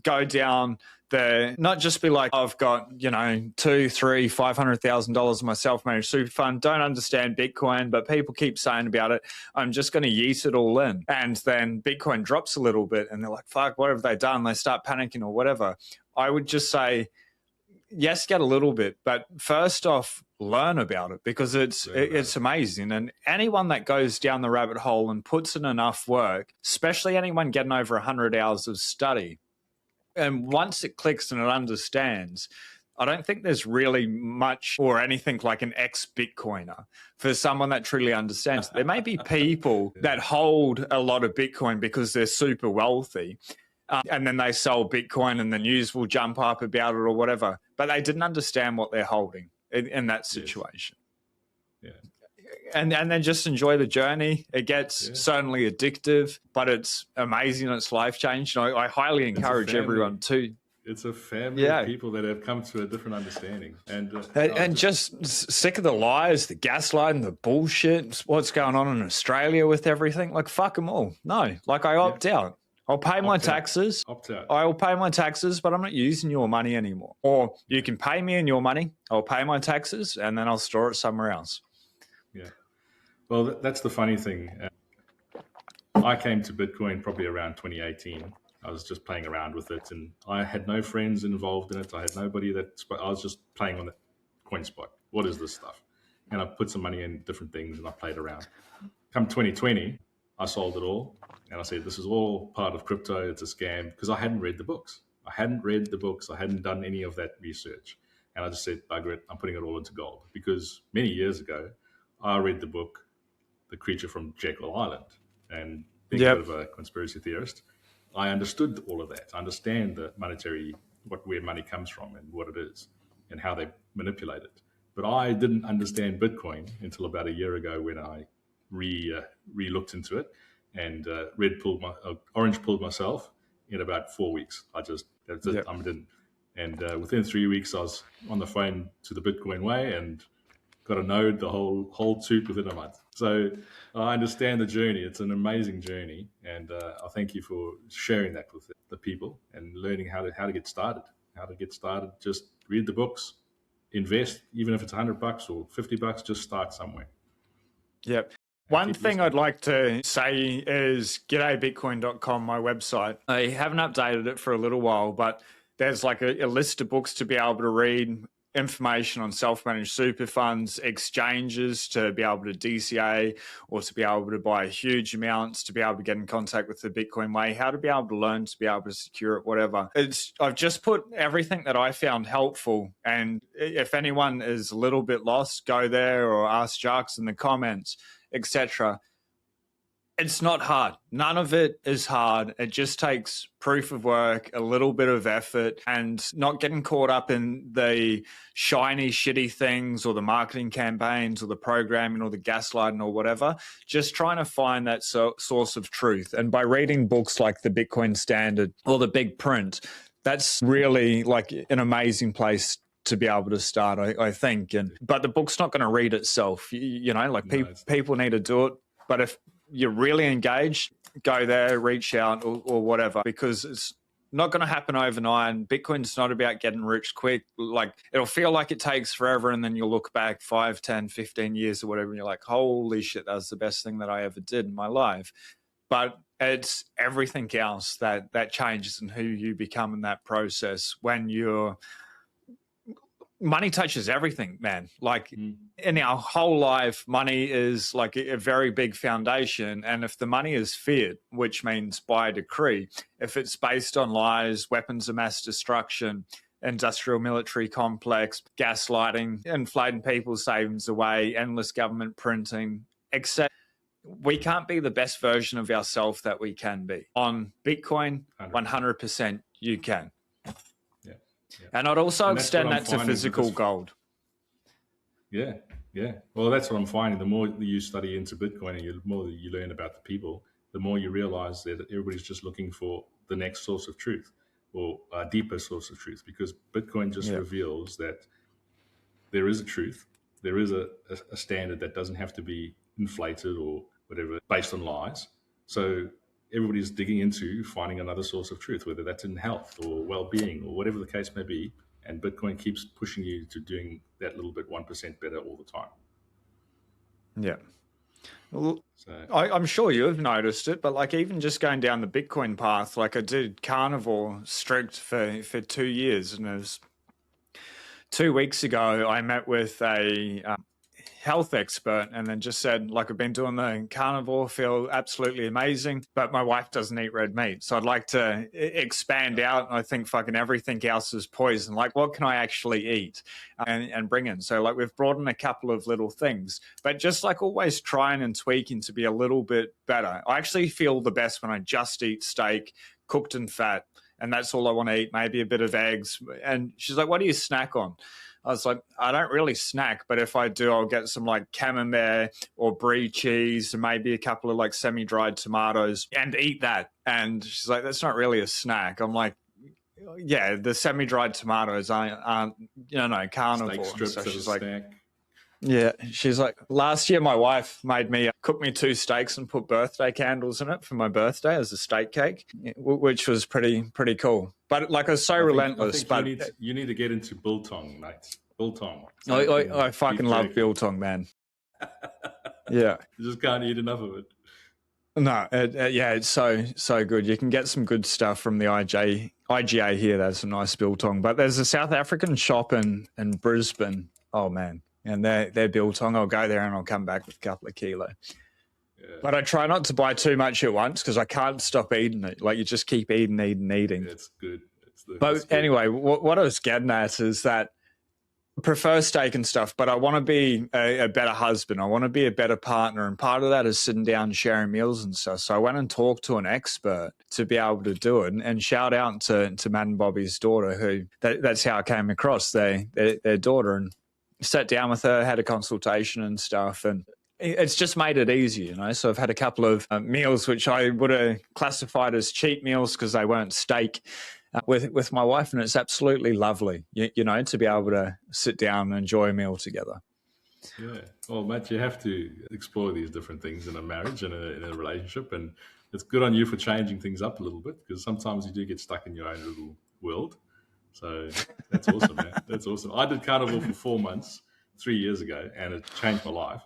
go down the, not just be like, I've got, $2, $3, $500,000 in my self-managed super fund, don't understand Bitcoin, but people keep saying about it, I'm just going to yeet it all in. And then Bitcoin drops a little bit and they're like, fuck, what have they done? They start panicking or whatever. I would just say, yes, get a little bit, but first off, learn about it, because it's amazing. And anyone that goes down the rabbit hole and puts in enough work, especially anyone getting over 100 hours of study, and once it clicks and it understands, I don't think there's really much or anything like an ex-Bitcoiner for someone that truly understands. There may be people that hold a lot of Bitcoin because they're super wealthy, and then they sell Bitcoin and the news will jump up about it or whatever, but they didn't understand what they're holding in that situation. Yes. Yeah. And then just enjoy the journey. It gets certainly addictive, but it's amazing. It's life-changing. I highly encourage everyone to. It's a family of people that have come to a different understanding. And just sick of the lies, the gaslighting, the bullshit, what's going on in Australia with everything. Like, fuck them all. No, like, I opt out. I'll pay my taxes. Opt out. I'll pay my taxes, but I'm not using your money anymore. Or you can pay me in your money. I'll pay my taxes, and then I'll store it somewhere else. Yeah. Well, that's the funny thing. I came to Bitcoin probably around 2018. I was just playing around with it, and I had no friends involved in it. I had nobody I was just playing on the CoinSpot. What is this stuff? And I put some money in different things, and I played around. Come 2020, I sold it all, and I said, this is all part of crypto. It's a scam, because I hadn't read the books. I hadn't done any of that research. And I just said, bugger it, I'm putting it all into gold. Because many years ago, I read the book, The Creature from Jekyll Island. And being a bit of a conspiracy theorist, I understood all of that. I understand the monetary, where money comes from and what it is and how they manipulate it. But I didn't understand Bitcoin until about a year ago when I re-looked into it and orange pulled myself in about 4 weeks. That's it. I didn't. And within 3 weeks, I was on the phone to the Bitcoin way and got a node, the whole tube within a month. So I understand the journey. It's an amazing journey, and I thank you for sharing that with the people and learning how to get started. How to get started? Just read the books, invest, even if it's $100 or $50. Just start somewhere. Yep. One thing I'd like to say is g'daybitcoin.com, my website. I haven't updated it for a little while, but there's like a list of books to be able to read, information on self-managed super funds, exchanges to be able to DCA or to be able to buy huge amounts, to be able to get in contact with the Bitcoin way, how to be able to learn, to be able to secure it, whatever. I've just put everything that I found helpful. And if anyone is a little bit lost, go there or ask Jarks in the comments, etc. It's not hard. None of it is hard. It just takes proof of work, a little bit of effort, and not getting caught up in the shiny, shitty things or the marketing campaigns or the programming or the gaslighting or whatever. Just trying to find that source of truth. And by reading books like The Bitcoin Standard or The Big Print, that's really like an amazing place to be able to start, I think. But the book's not going to read itself. People need to do it. But if you're really engaged, go there, reach out or whatever, because it's not going to happen overnight. And Bitcoin's not about getting rich quick. Like, it'll feel like it takes forever, and then you'll look back 5, 10, 15 years or whatever, and you're like, holy shit, that was the best thing that I ever did in my life. But it's everything else that changes and who you become in that process when you're... Money touches everything, man. Like in our whole life, money is like a very big foundation. And if the money is fiat, which means by decree, if it's based on lies, weapons of mass destruction, industrial military complex, gaslighting, inflating people's savings away, endless government printing, etc., we can't be the best version of ourselves that we can be. On Bitcoin, 100% you can. Yeah. And I'd also extend that to physical gold. Yeah. Well, that's what I'm finding. The more you study into Bitcoin and the more you learn about the people, the more you realize that everybody's just looking for the next source of truth or a deeper source of truth, because Bitcoin just reveals that there is a truth. There is a standard that doesn't have to be inflated or whatever based on lies. So everybody's digging into finding another source of truth, whether that's in health or well-being or whatever the case may be. And Bitcoin keeps pushing you to doing that little bit 1% better all the time. Yeah. Well, I'm sure you've noticed it, but like even just going down the Bitcoin path, like I did carnivore strict for 2 years. And it was 2 weeks ago, I met with a health expert and then just said, like, I've been doing the carnivore, feel absolutely amazing, but my wife doesn't eat red meat. So I'd like to expand out. I think fucking everything else is poison. Like, what can I actually eat and bring in? So like we've brought in a couple of little things, but just like always trying and tweaking to be a little bit better. I actually feel the best when I just eat steak, cooked in fat, and that's all I want to eat, maybe a bit of eggs. And she's like, what do you snack on? I was like, I don't really snack, but if I do, I'll get some like camembert or brie cheese and maybe a couple of like semi-dried tomatoes and eat that. And she's like, that's not really a snack. I'm like, yeah, the semi-dried tomatoes aren't carnivore. Steak strips, so she's like, snack. Yeah, she's like, last year my wife made me cook me 2 steaks and put birthday candles in it for my birthday as a steak cake, which was pretty cool. But like I was so relentless. But you need to get into biltong, mate. Biltong. I fucking love biltong, man. Yeah, you just can't eat enough of it. No, it's so good. You can get some good stuff from the IGA here. That's some nice biltong. But there's a South African shop in Brisbane. Oh man. And they're biltong. I'll go there and I'll come back with a couple of kilos. Yeah. But I try not to buy too much at once because I can't stop eating it. Like you just keep eating. It's good. Anyway, what I was getting at is that prefer steak and stuff, but I want to be a better husband. I want to be a better partner. And part of that is sitting down and sharing meals and stuff. So I went and talked to an expert to be able to do it. And shout out to Matt and Bobby's daughter, who that's how I came across their daughter, and sat down with her, had a consultation and stuff. And it's just made it easier, you know. So I've had a couple of meals which I would have classified as cheat meals because they weren't steak, with my wife, and it's absolutely lovely, you know, to be able to sit down and enjoy a meal together. Yeah. Well, Matt, you have to explore these different things in a marriage and in a relationship, and it's good on you for changing things up a little bit, because sometimes you do get stuck in your own little world. So that's awesome, man. That's awesome. I did carnivore for 4 months 3 years ago, and it changed my life.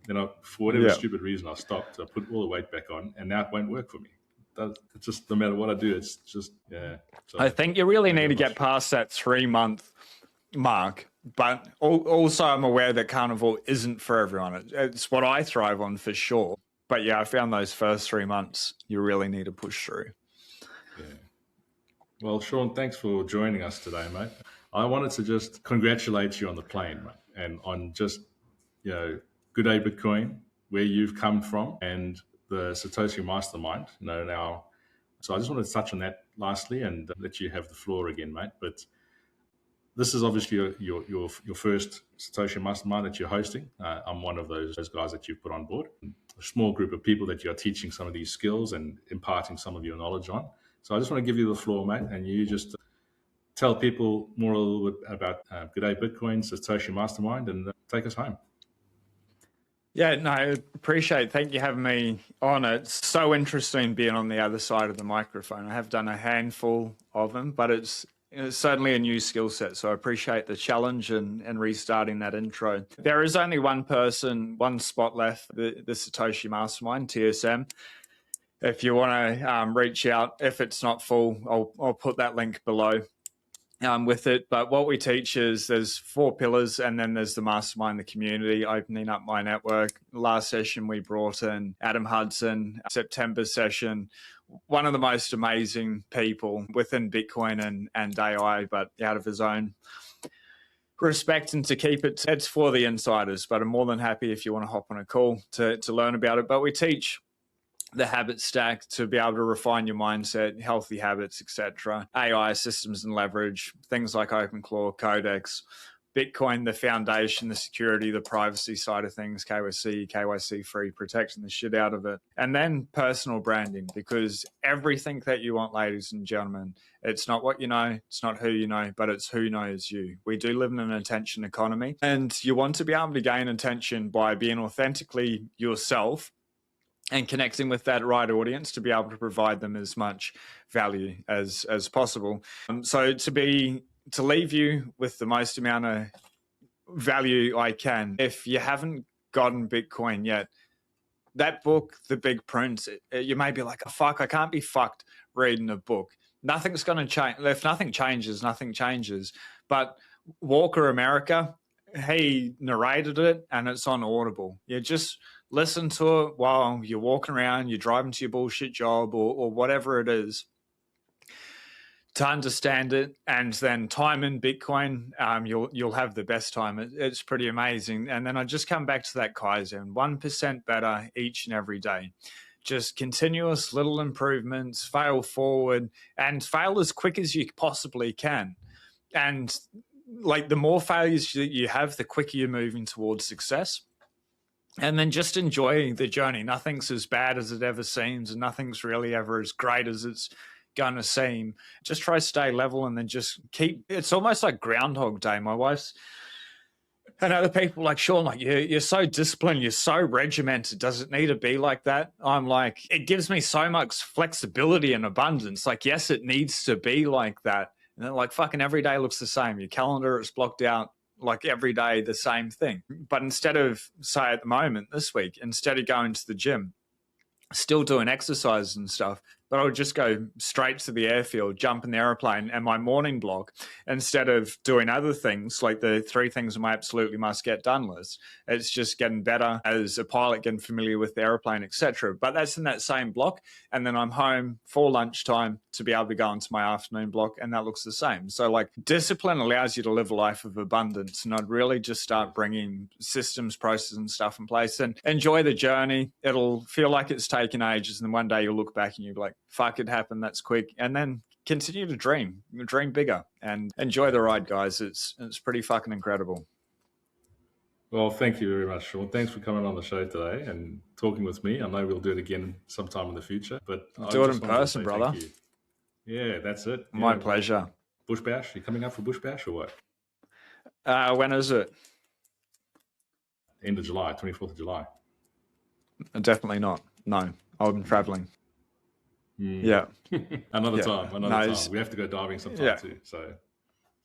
Then for whatever stupid reason, I stopped. I put all the weight back on, and now it won't work for me. It's just, no matter what I do, it's just, yeah. So, I think you really need to get past that 3-month mark. But also, I'm aware that carnivore isn't for everyone. It's what I thrive on for sure. But yeah, I found those first 3 months, you really need to push through. Yeah. Well, Sean, thanks for joining us today, mate. I wanted to just congratulate you on the plane, mate, and on just, you know, good day Bitcoin, where you've come from, and the Satoshi Mastermind, you know, now. So I just wanted to touch on that lastly and let you have the floor again, mate. But this is obviously your first Satoshi Mastermind that you're hosting. I'm one of those guys that you've put on board. A small group of people that you're teaching some of these skills and imparting some of your knowledge on. So I just want to give you the floor, mate, and you just tell people a little bit about G'day Bitcoin, Satoshi Mastermind, and take us home. Yeah, no, I appreciate. Thank you for having me on. It's so interesting being on the other side of the microphone. I have done a handful of them, but it's certainly a new skill set. So I appreciate the challenge and restarting that intro. There is only one spot left, the Satoshi Mastermind, TSM. If you want to reach out, if it's not full, I'll put that link below. With it. But what we teach is there's 4 pillars, and then there's the mastermind, the community, opening up my network. Last session, we brought in Adam Hudson. September session, one of the most amazing people within Bitcoin and AI, but out of his own respect, and to keep it's for the insiders. But I'm more than happy if you want to hop on a call to learn about it. But we teach the habit stack to be able to refine your mindset, healthy habits, etc. AI systems and leverage, things like OpenClaw, Codex, Bitcoin, the foundation, the security, the privacy side of things, KYC free, protecting the shit out of it. And then personal branding, because everything that you want, ladies and gentlemen, it's not what you know, it's not who you know, but it's who knows you. We do live in an attention economy, and you want to be able to gain attention by being authentically yourself and connecting with that right audience to be able to provide them as much value as possible. So to leave you with the most amount of value I can. If you haven't gotten Bitcoin yet, that book, The Big Print, you may be like, oh, fuck, I can't be fucked reading a book. Nothing's going to change. If nothing changes, nothing changes. But Walker America, he narrated it, and it's on Audible. You just listen to it while you're walking around, you're driving to your bullshit job or whatever it is, to understand it. And then time in Bitcoin, you'll have the best time. It's pretty amazing. And then I just come back to that Kaizen, 1% better each and every day. Just continuous little improvements, fail forward, and fail as quick as you possibly can. And like, the more failures that you have, the quicker you're moving towards success. And then just enjoy the journey. Nothing's as bad as it ever seems, and nothing's really ever as great as it's going to seem. Just try to stay level, and then just keep. It's almost like Groundhog Day. My wife's and other people like, Sean, like, you're so disciplined, you're so regimented. Does it need to be like that? I'm like, it gives me so much flexibility and abundance. Like, yes, it needs to be like that. And then, like, fucking every day looks the same. Your calendar is blocked out. Like, every day the same thing. But instead of, say at the moment this week, instead of going to the gym, still doing exercise and stuff, but I would just go straight to the airfield, jump in the airplane, and my morning block, instead of doing other things like the 3 things on my absolutely must get done list, it's just getting better as a pilot, getting familiar with the airplane, etc. But that's in that same block, and then I'm home for lunchtime to be able to go into my afternoon block, and that looks the same. So like discipline allows you to live a life of abundance, and I'd really just start bringing systems, processes, and stuff in place, and enjoy the journey. It'll feel like it's taken ages, and then one day you'll look back and you'll be like, fuck, it happened, that's quick. And then continue to dream bigger, and enjoy the ride, guys. It's pretty fucking incredible. Well, thank you very much, Sean. Thanks for coming on the show today and talking with me. I know we'll do it again sometime in the future, but Do it in person, brother. Yeah, that's it. My pleasure. Bush Bash, you coming up for Bush Bash or what? When is it? End of July, 24th of July. Definitely not. No, I've been traveling. Yeah. Another time. We have to go diving sometime too. So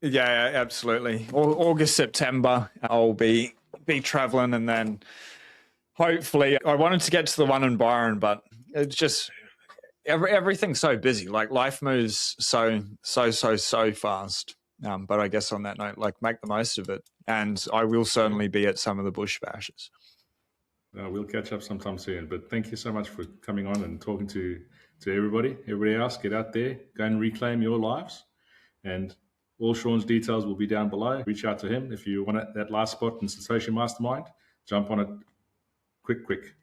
yeah, absolutely. August, September, I'll be traveling, and then hopefully I wanted to get to the one in Byron, but it's just everything's so busy. Like life moves so fast. But I guess on that note, like make the most of it, and I will certainly be at some of the bush bashes. We'll catch up sometime soon. But thank you so much for coming on and talking to everybody. Everybody else, get out there, go and reclaim your lives. And all Sean's details will be down below. Reach out to him if you want that last spot in Satoshi Mastermind. Jump on it quick.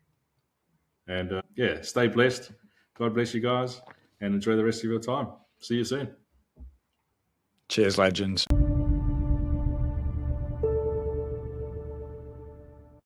And stay blessed. God bless you guys, and enjoy the rest of your time. See you soon. Cheers, legends.